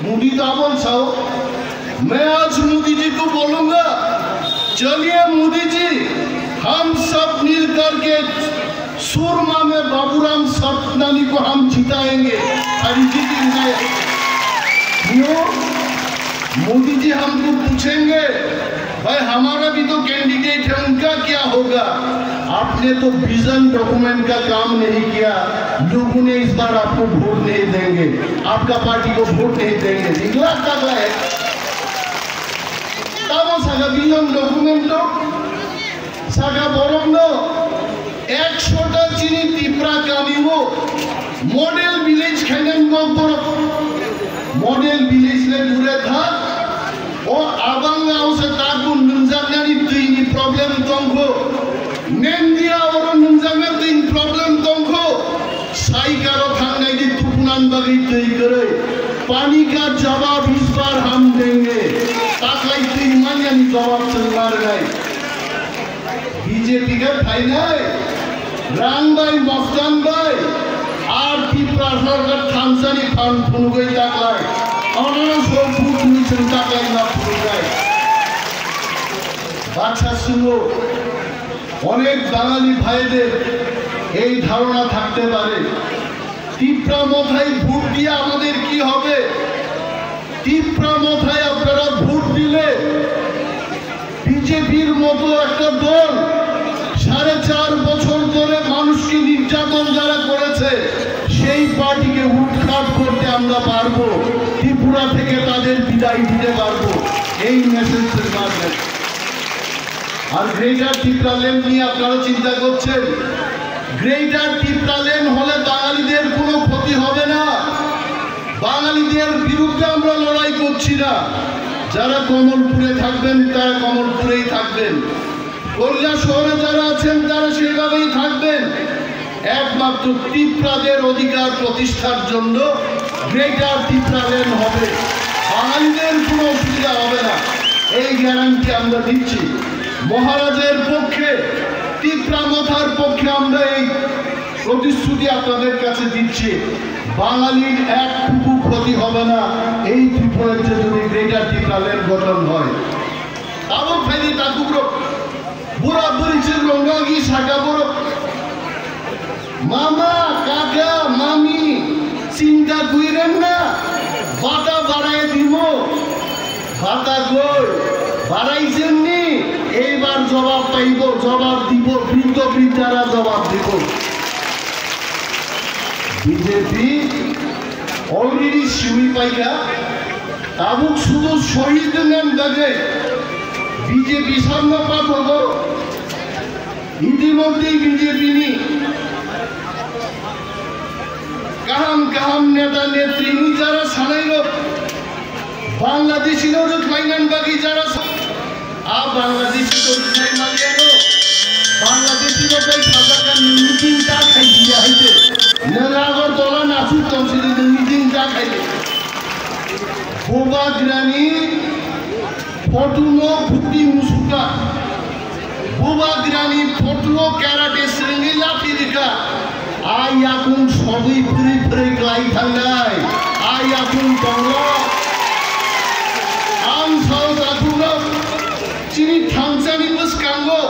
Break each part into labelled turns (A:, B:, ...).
A: मोदी दावल साओ मैं आज मोदी जी को बोलूंगा चलिए मोदी जी हम सब मिलकर के सूरमा में बाबूराम सतनानी को हम जिताएंगे क्यों मोदी जी हमको पूछेंगे भाई हमारा भी तो कैंडिडेट है उनका क्या होगा आपने तो विजन डॉक्यूमेंट का काम नहीं किया लोगों ने इस बार आपको वोट नहीं देंगे आपका पार्टी को वोट नहीं देंगे निकला तक है तब सागा विजन डॉक्यूमेंट सागा बरम नो 100টা চিনি তীব্রা কামিও মডেল ভিলেজ খাইনান গবর মডেল ভিলেজ ले दूरे था और आबांग आवसे ताकु नंजानानि दैनि प्रॉब्लम दंखो नेंदिया और नंजाना दैनि प्रॉब्लम दंखो साइकारो थांनाय दि तुपुनान बागै दै करे पानी का जवाब इस बार हम देंगे ताकलाय दै मानियानि जवाब सरकार गाय बीजेपी का फाइनल रांग भाई मफ्तान भाई आर टीपरा सरकार थांसानि फान फुनुगै ताकलाय अनन सब फुनुगै ताकलाय ना फुनुगै बादशाह सुनो অনেক বাঙালি ভাইদের এই ধারণা থাকতে পারে তীব্রা মাথায় ভোট দিয়ে আমাদের কি হবে তীব্রা মাথায় আপনারা ভোট দিলে বিজেপির মতো একটা দল 4.5 বছর ধরে মানুষকে নির্যাতন যারা করেছে সেই পার্টিকে উৎখাত করতে আমরা পারবো ত্রিপুরা থেকে তাদের বিদায় দিতে পারবো এই মেসেজের মাধ্যমে আর গ্রেটার ত্রিপুরা লেন নিয়ে আপনারা চিন্তা করছেন গ্রেটার ত্রিপুরা লেন হলে বাঙালিদের কোনো ক্ষতি হবে না বাঙালিদের বিরুদ্ধে আমরা লড়াই করছি না যারা কমলপুরে থাকবেন তারা কমলপুরেই থাকবেন কল্যাণ শহরে যারা আছেন তারা সেইভাবেই থাকবেন একমাত্র ত্রিপুরাদের অধিকার প্রতিষ্ঠার জন্য গ্রেটার ত্রিপুরা লেন হবে বাঙালিদের কোনো অসুবিধা হবে না এই গ্যারান্টি আমরা দিচ্ছি মহারাজের পক্ষে ত্রিপুরা মাথার পক্ষে আমরা এই প্রতিশ্রুতি আপনাদের কাছে দিচ্ছি বাঙালির একটুকু ক্ষতি হবে না এই ত্রিপুরাতে যদি গ্রেটার ত্রিপুরা লেন গঠন হয় তাও ফেলি তাকুগ্র বুড়া বুড়িছেন রঙ্গাগি সাকা বড় মামা কাকা মামি চিন্তা কইরেন না বাটা বাড়াই দিব বাটা কই বাড়াইছেন নি এইবার জবাব পাইব জবাব দিব বৃদ্ধ বৃদ্ধারা জবাব দিব বিজেপি অলরেডি শিউই পাইকা তাবুক শুধু শহীদ নাম দাগে বিজেপি সামনে পাঠব ইতিমধ্যেই বিজেপি নি কাহাম কাহাম নেতা নেত্রী যারা সানাইল বাংলাদেশি ফাইনান বাকি যারা বাংলাদেশি বাংলাদেশি মিটিং চা খাই দিয়া হইতে নেলাগর দলা নাচুর তমসিলি মিটিং চা খাইতে বোবাগ্রানি ফটুনো ভুটি মুসুকা বোবাগ্রানি ফটুনো ক্যারাটে শ্রেণী লাঠি রেখা আই এখন সবই পুরি পুরি ক্লাই থাঙ্গাই আই এখন বাংলা আম সাউ দাদুলো চিনি থাংসানি বস কাঙ্গো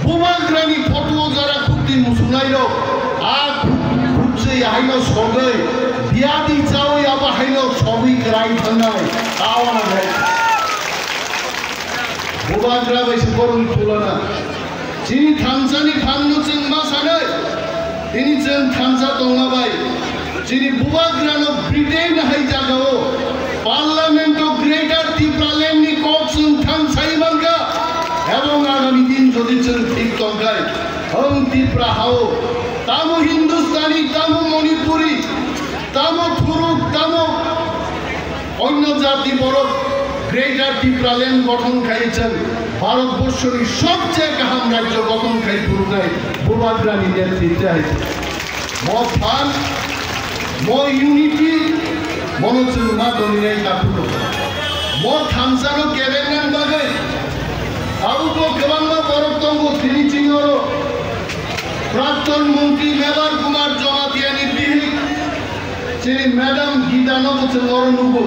A: বোবাগ্রানি ফটুনো যারা খুবই মুসুনাইলো আর খুবসে হাইলো সবাই বিয়াদি চাও আবার হাইলো সবই ক্লাই থাঙ্গাই আওয়ানা ভাই বোবাগ্রা বেশি বরং তুলনা চিনি থাংসানি ফান্নু চিংমা সানে তিনি যেন থানসা দঙ্গাবাই যিনি বুবাগ্রানো ব্রিটেন হাই জাগাও পার্লামেন্ট গ্রেটার ত্রিপুরা লেননি কক্সুন থানসাই বাঙ্গা এবং আগামী দিন যদি ঠিক তঙ্গায় হং ত্রিপুরা হাও তামো হিন্দুস্তানি তামো মণিপুরি তামো থুরুক তামো অন্য জাতি বড় গ্রেটার ত্রিপুরা লেন গঠন খাইছেন ভারতবর্ষের সবচেয়ে কাহাম রাজ্য গঠন খাই পুরুনাই বুবাগ্রানি নেতৃত্বে ফান ইউনিটি মনোচুর মাদনী কাপুর থানসানো কেবেন বাগে আবুকো গবাঙ্গা বরতঙ্গ তিনি চিংর প্রাক্তন মন্ত্রী মেবার কুমার জমা দিয়ে নির্দিহিক সেই ম্যাডাম গীতানো হচ্ছে নরনুগো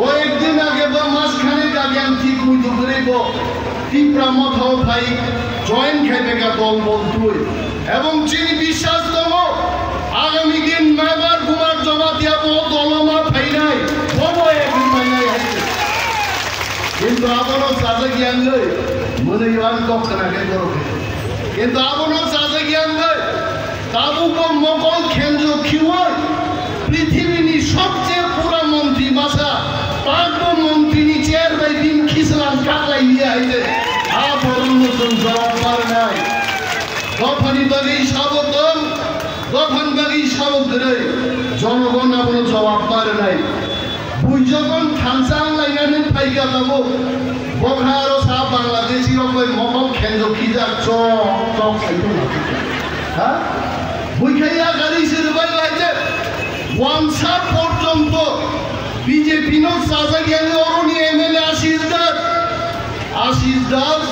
A: ও একদিন আগে বা মাসখানেক আগে আমি ঠিক বুঝতে পারিব টিপরা মথাও ভাই জয়েন খাইবে গা দল বলতুই এবং যিনি বিশ্বাসতম আগামী দিন মেবার কুমার জমা দিয়া দলমা ভাই নাই বড় একদিন ভাই নাই কিন্তু আবারও সাজা জ্ঞান লই মনে ইমান কখনাকে করবে কিন্তু আবারও সাজা জ্ঞান লই তাবুক মকল কেন্দ্র খিওয় পৃথিবীর সবচেয়ে পুরা মন্ত্রী ভাষা পার্ব মন্ত্রী চেয়ার বাই দিন খিসলাম কালাই নিয়ে আইলে আবরণ নতুন জবাব পার নাই দফানি বাগি সাবধান দফান বাগি সাবধানে জনগণ আবার জবাব পার নাই বুঝ যখন খানসাং লাইনানে পাইকা যাবো বখারও সাহ বাংলাদেশি রকম মকল কেন্দ্র খিজা চক খাইতো না হ্যাঁ বইখাইয়া গাড়ি সিরবাই লাইছে ওয়ানসা পর্যন্ত বিজেপি নো সাজা গেলে অরণি এমএলএ আশিস দাস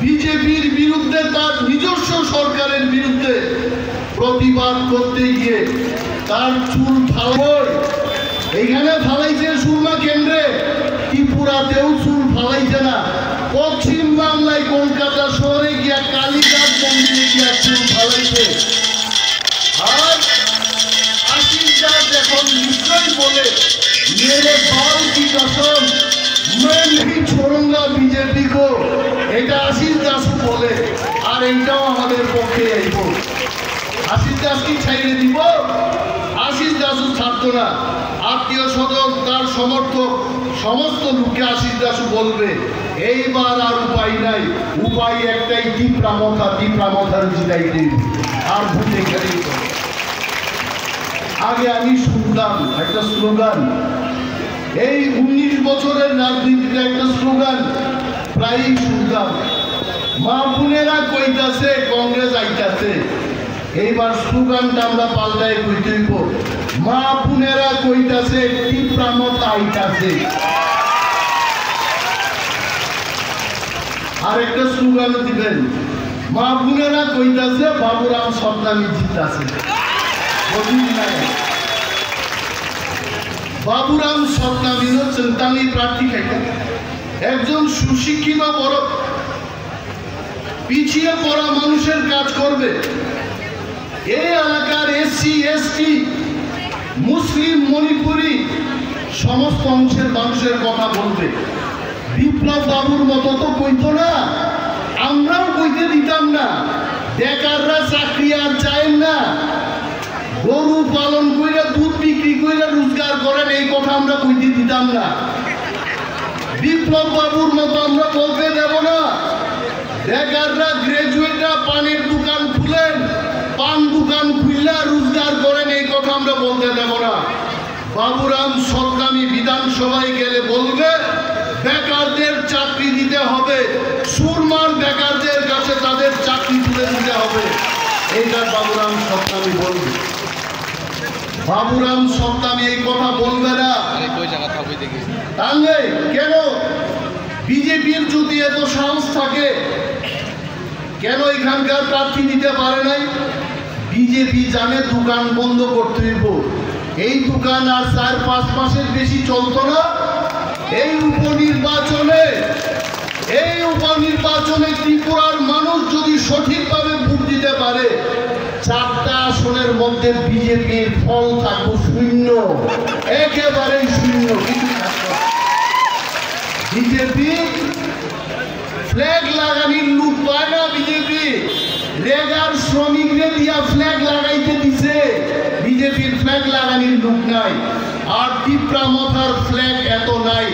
A: বিজেপির বিরুদ্ধে তার নিজস্ব সরকারের বিরুদ্ধে প্রতিবাদ করতে গিয়ে তার চুল ফালাই এইখানে ফালাইছে সুরমা কেন্দ্রে ত্রিপুরাতেও চুল ফালাইছে না পশ্চিম বাংলায় কলকাতা শহরে গিয়া কালীঘাট মন্দিরে গিয়া চুল ফালাইছে আর আশিস দাস এখন নিশ্চয় বলে মেরে বাল কি কসম मैं नहीं छोड़ूंगा बीजेपी को এটা আশিস দাস বলে আর এইটাও আমাদের পক্ষে আইব আশিস দাস কি ছাইড়ে দিব আশিস দাসও ছাড়তো না আত্মীয় স্বজন তার সমর্থক সমস্ত লোককে আশিস দাসও বলবে এইবার আর উপায় নাই উপায় একটাই টিপ্রামথার জিতাইতে আর ভুলে গেলেই আগে আমি শুনলাম একটা স্লোগান এই 19 বছরের রাজনীতিতে একটা স্লোগান প্রায়ই শুনতাম মা বোনেরা কইতাছে কংগ্রেস আইতাছে এইবার স্লোগানটা আমরা পাল্টাই কইতেইব মা বোনেরা কইতাছে টিপ্রামত আইতাছে আর একটা স্লোগানও দিবেন মা বোনেরা কইতাছে বাবুরাম সত্তামি জিতাছে বাবুরাম সত্তামি চিন্তানি প্রার্থী খাইতেন একজন সুশিক্ষিত বড় পিছিয়ে পড়া মানুষের কাজ করবে এই এলাকার এসসি এসটি মুসলিম মণিপুরি সমস্ত অংশের মানুষের কথা বলবে বিপ্লব বাবুর মতো তো কইতো না আমরাও কইতে দিতাম না বেকাররা চাকরি আর চায় না গরু পালন কইরা দুধ বিক্রি কইরা রোজগার করেন এই কথা আমরা কইতে দিতাম না বিপ্লব বাবুর মতো আমরা বলতে দেব না বেকাররা গ্রাজুয়েটরা পানের দোকান খুলেন পান দোকান খুললা রোজগার করেন এই কথা আমরা বলতে দেব না বাবুরাম সরকারি বিধানসভায় গেলে বলবে বেকারদের চাকরি দিতে হবে সুরমার বেকারদের কাছে তাদের চাকরি তুলে দিতে হবে এইটা বাবুরাম সরকারি বলবে বাবুরাম সরকারি এই কথা বলবে না তাহলে কেন বিজেপির যদি এত সাহস থাকে কেন এখানকার প্রার্থী দিতে পারে নাই বিজেপি জানে দোকান বন্ধ করতে হইব এই দোকান আর 4-5 মাসের বেশি চলতো না এই উপনির্বাচনে ত্রিপুরার মানুষ যদি সঠিকভাবে ভোট দিতে পারে 4টা আসনের মধ্যে বিজেপির ফল থাকবে শূন্য একেবারেই শূন্য কিছু বিজেপি ফ্ল্যাগ লাগানির লোক পায় না বিজেপি রেগার শ্রমিকদের দিয়া ফ্ল্যাগ লাগাইতে দিছে বিজেপির ফ্ল্যাগ লাগানির লোক নাই আর টিপ্রামথার ফ্ল্যাগ এত নাই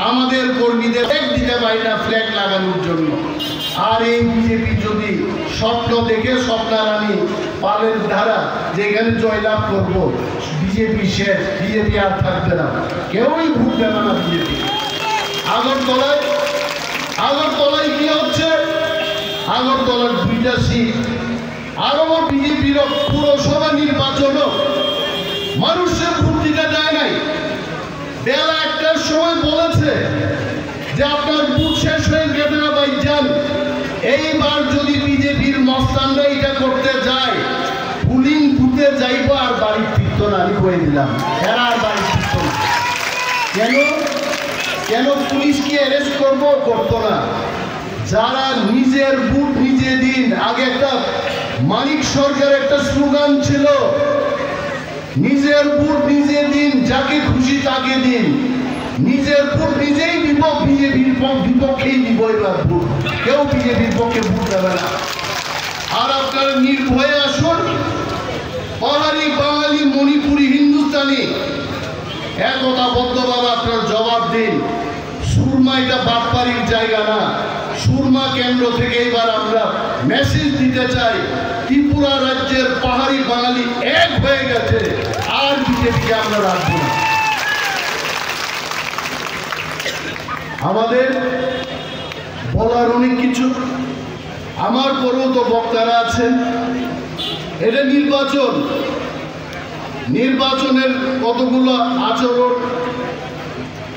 A: আমাদের কর্মীদের ফ্ল্যাগ দিতে পারি না ফ্ল্যাগ লাগানোর জন্য আর এই বিজেপি যদি স্বপ্ন দেখে স্বপ্নারানী পালের ধারা যেখানে জয়লাভ করব বিজেপি শেষ বিজেপি আর থাকবে না কেউই ভোট দেবে না বিজেপি আগরতলায় কি হচ্ছে আগরতলার 2টা সিট আরো বিজেপির পুরসভা নির্বাচন মানুষের ভোট দিতে দেয় নাই বেলা 1টার সময় বলেছে যে আপনার বুথ শেষ হয়ে গেছে না ভাই যান এইবার যদি বিজেপির মস্তানরা এটা করতে যায় পুলিং বুথে ঘুরতে যাইবো আর বাড়ি ফিরতো না, আমি কয়ে দিলাম এরা আর বাড়ি ফিরতো না। কেন কেন পুলিশ কি অ্যারেস্ট করতো না? যারা নিজের বুট নিজে দিন। আগে একটা মানিক সরকার একটা স্লোগান ছিল, নিজের বুট নিজে দিন, যাকে খুশি তাকে দিন। নিজের বুট নিজেই দিব, বিজেপির বিপক্ষেই দিব। এবার বুট কেউ বিজেপির পক্ষে বুট দেবে না। আর আপনারা নির্ভয়ে আসুন, পাহাড়ি, বাঙালি, মণিপুরি, হিন্দুস্তানি একতাবদ্ধভাবে আপনার জবাব দিন। সুরমা এটা বাটপাড়ির জায়গা না। সুরমা কেন্দ্র থেকে এবার আমরা মেসেজ দিতে চাই, ত্রিপুরা রাজ্যের পাহাড়ি বাঙালি এক হয়ে গেছে, আর বিজেপিকে আমরা রাখবো না। আমাদের বলার অনেক কিছু, আমার পরেও তো বক্তারা আছেন। এটা নির্বাচনের কতগুলো আচরণ,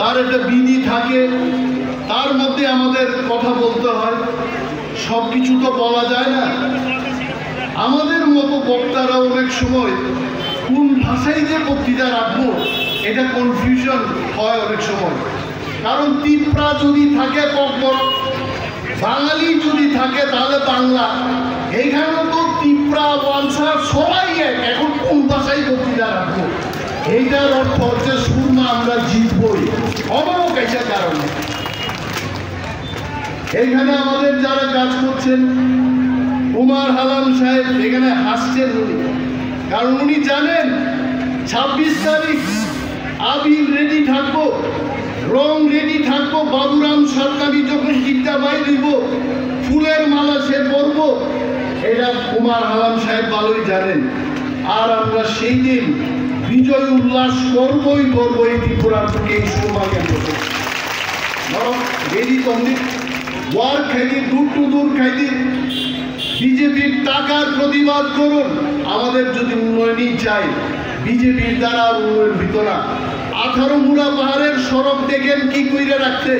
A: তার একটা বিধি থাকে, তার মধ্যে আমাদের কথা বলতে হয়। সব কিছু তো বলা যায় না। আমাদের মতো বক্তারা অনেক সময় কোন ভাষায় যে বক্তৃতা রাখবো এটা কনফিউশন হয় অনেক সময়। কারণ তিপ্রা যদি থাকে ককবর, বাঙালি যদি থাকে তাহলে বাংলা। এইখানে তো তিপ্রা, ওয়ালসা সবাই এক, এখন কোন ভাষায় বক্তৃতা রাখবো? এইটার অর্থ হচ্ছে সুরমা আমরা জিতবই, অবকাশের কারণে। এইখানে আমাদের যারা কাজ করছেন, কুমার হালাম সাহেব এখানে হাসছেন উনি, কারণ উনি জানেন 26 তারিখ আবির রেডি থাকবো, রং রেডি থাকবো। বাবুরাম সরকারি যখন গীতা বাই দিব, ফুলের মালা সে পরব, এটা কুমার হালাম সাহেব ভালোই জানেন। আর আমরা সেই দিন বিজয় উল্লাস করবই এই ত্রিপুরার থেকে এই সুরমা কেন্দ্র থেকে। রেডি কমপ্লিট ওয়ার খাইদি, দূর টু দূর খাইদি। বিজেপির টাকার প্রতিবাদ করুন। আমাদের যদি উন্নয়নই চাই, বিজেপির দ্বারা উন্নয়ন হইত না। 18 মুড়া পাহাড়ের সড়ক দেখেন কি কইরে রাখছে,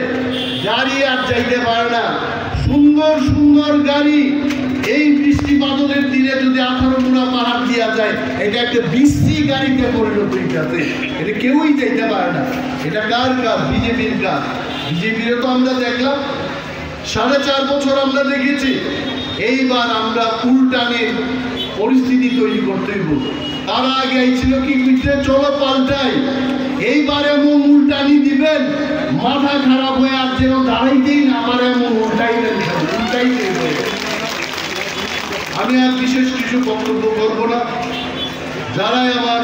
A: গাড়ি আর যাইতে পারে না। সুন্দর সুন্দর গাড়ি এই বৃষ্টি বাদলের দিনে যদি 18 মুড়া পাহাড় দিয়া যায়, এটা একটা বৃষ্টি গাড়িতে পরিণত হয়ে যাবে। এটা কেউই যাইতে পারে না। এটা কার কাজ? বিজেপির কাজ। বিজেপিরও তো আমরা দেখলাম 4.5 বছর আমরা দেখেছি। এইবার আমরা উল্টানের পরিস্থিতি তৈরি করতে হইব। তারা আগে ছিল কি কইতে, চলো পাল্টাই। এইবার এমন উল্টানি দিবেন, মাথা খারাপ হয়ে আর যেন দাঁড়াইতেই না পারে এমন উল্টাইবেন। আমি আর বিশেষ কিছু বক্তব্য করবো না। যারাই আমার